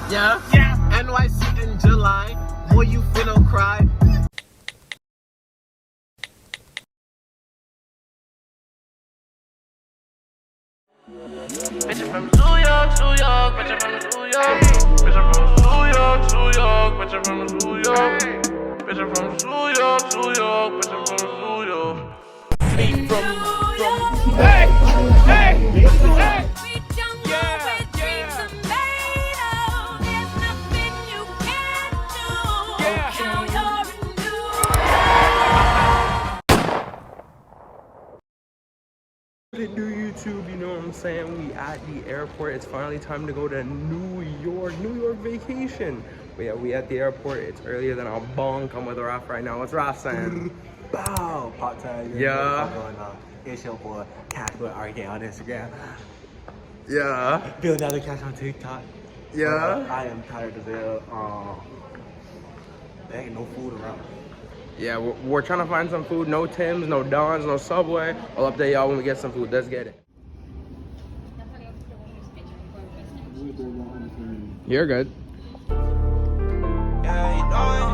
Yeah. NYC in July. Boy, you finna cry. Bitch, I'm from New York, New York. Bitch, I'm from New York. Bitch, I'm from New York, New York. Bitch, I'm from New York. Bitch, I'm from New York, New York. Bitch, I'm from New York. Hey, hey, hey. What it do, YouTube? You know what I'm saying? We at the airport. It's finally time to go to New York vacation. But yeah, we at the airport. It's earlier than our bunk. I'm with Raph right now. What's Raph saying? Bow, pop tag. Yeah. Going on. It's your boy Cashboy RK on Instagram. Yeah. Building out the cash on TikTok. Yeah. I am tired as hell. There ain't no food around. Yeah, we're trying to find some food. No Tim's, no Don's, no Subway. I'll update y'all when we get some food. Let's get it. You're good. Yeah, you doing?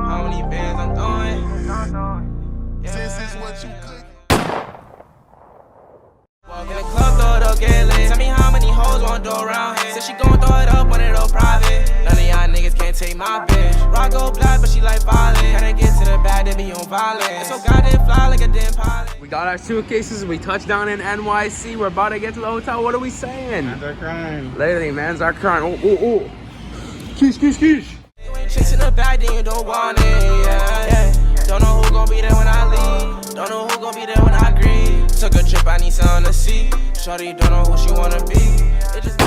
How many bands I'm doing? This is what you could. Walk in the club, throw it up, get lit. Tell me how many hoes want to do around here. Said she gon' throw it up, one of those private. None of y'all niggas can't take my bitch. Rock go black, but she like violent. Gotta get to the bag, they be on violence. So goddamn fly like a damn pilot. We got our suitcases. We touched down in NYC. We're about to get to the hotel. What are we saying? Mans are crying. Literally, mans are crying. Oh, oh, oh. Sheesh, sheesh, sheesh. You ain't chasing the bag, then you don't want it. Yeah, yeah. Don't know who gon' be there when I leave. Don't know who gon' be there when I grieve. Took a trip, I need something to see. Shorty don't know who she wanna be. It just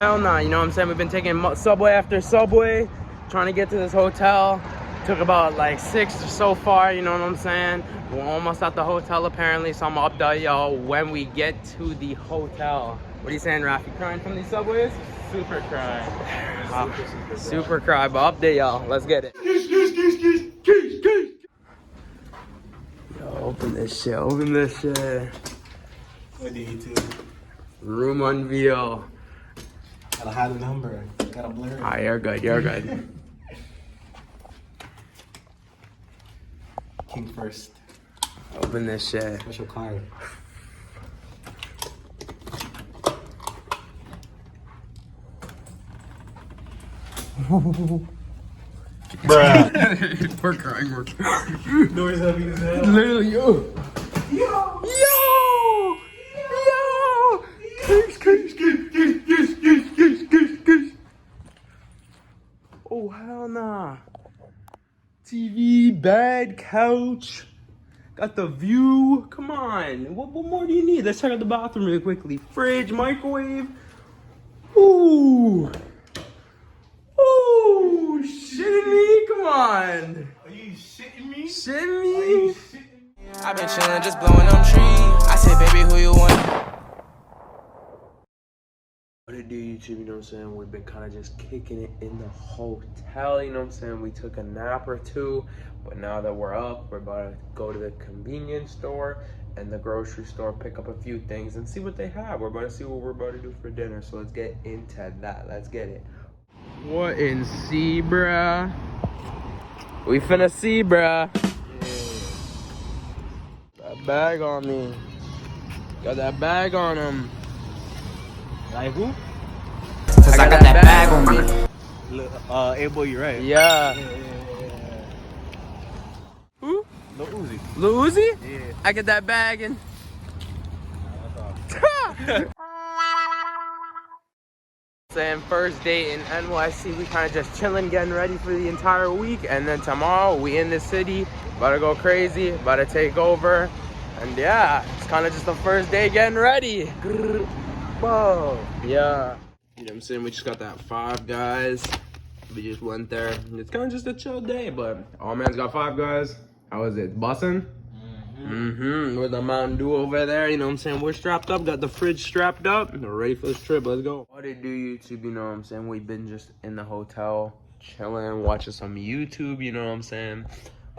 Hell nah, you know what I'm saying? We've been taking subway after subway, trying to get to this hotel. Took about like 6 so far, you know what I'm saying? We're almost at the hotel apparently, so I'm gonna update y'all when we get to the hotel. What are you saying, Raph? You crying from these subways? Super crying. Super cry, but update y'all. Let's get it. Yo, open this shit, open this shit. What do you do? Room unveil. Gotta hide the number. Gotta blur it. Alright, you're good, you're good. King first. Open this shit. What's your card? Bruh. We're crying, we're Noise heavy as hell. literally, yo. Yo! Oh, hell nah. TV, bed, couch. Got the view. Come on. What more do you need? Let's check out the bathroom really quickly. Fridge, microwave. Ooh. Ooh, shitting me? Come on. Are you shitting me? Shitting me? I been chillin', just blowing them trees. I said, baby, who you want? What it do, YouTube, you know what I'm saying? We've been kind of just kicking it in the hotel, you know what I'm saying? We took a nap or two, but now that we're up, we're about to go to the convenience store and the grocery store, pick up a few things and see what they have. We're about to see what we're about to do for dinner, so let's get into that. Let's get it. What in see, bruh? We finna see, bruh. That bag on me. Got that bag on him. Like who? Cause I got that bag on me. Look, hey boy, you right. Yeah. Who? Lil Uzi. Lil Uzi? Yeah. I get that bag and... Saying first day in NYC, we kind of just chilling, getting ready for the entire week, and then tomorrow we in the city, about to go crazy, about to take over, and yeah, it's kind of just the first day getting ready. Whoa, yeah. You know what I'm saying? We just got that Five Guys. We just went there. It's kind of just a chill day, but all man's got Five Guys. How is it? Bussin'? With the Mountain Dew over there, you know what I'm saying? We're strapped up, got the fridge strapped up, and we're ready for this trip. Let's go. What it do, YouTube? You know what I'm saying? We've been just in the hotel, chilling, watching some YouTube, you know what I'm saying?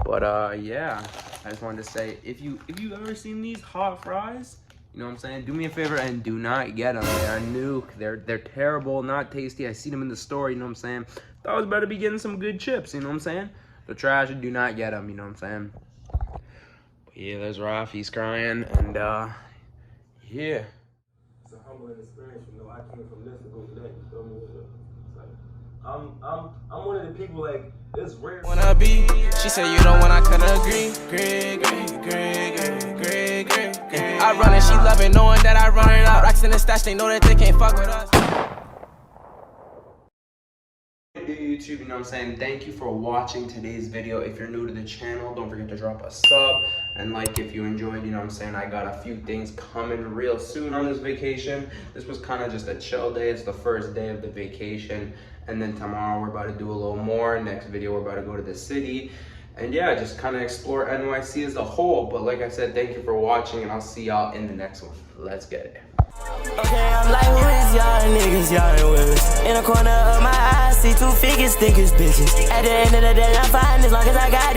But yeah, I just wanted to say, if you ever seen these hot fries, You know what I'm saying? Do me a favor and do not get them. They are nuke. They're terrible, not tasty. I see them in the store, you know what I'm saying? Thought I was about to be getting some good chips, you know what I'm saying? The trash, do not get them, you know what I'm saying? But yeah, there's Raf, he's crying, and yeah. It's a humbling experience, you know. I came from this to go to that, you feel me? It's like, I'm one of the people, like, it's rare. Wanna be, she said you don't wanna cut agree. I run it, she love it, knowing that I run it up. Racks in the stash, they know that they can't fuck with us. YouTube, you know what I'm saying? Thank you for watching today's video. If you're new to the channel, don't forget to drop a sub and like if you enjoyed, you know what I'm saying? I got a few things coming real soon on this vacation. This was kind of just a chill day. It's the first day of the vacation, and then tomorrow we're about to do a little more. Next video we're about to go to the city, and yeah, just kind of explore NYC as a whole. But like I said, thank you for watching, and I'll see y'all in the next one. Let's get it. Okay, I'm like, who is y'all niggas, y'all ain't with us. In the corner of my eyes, see two figures, think it's bitches. At the end of the day, I'm fine as long as I got it.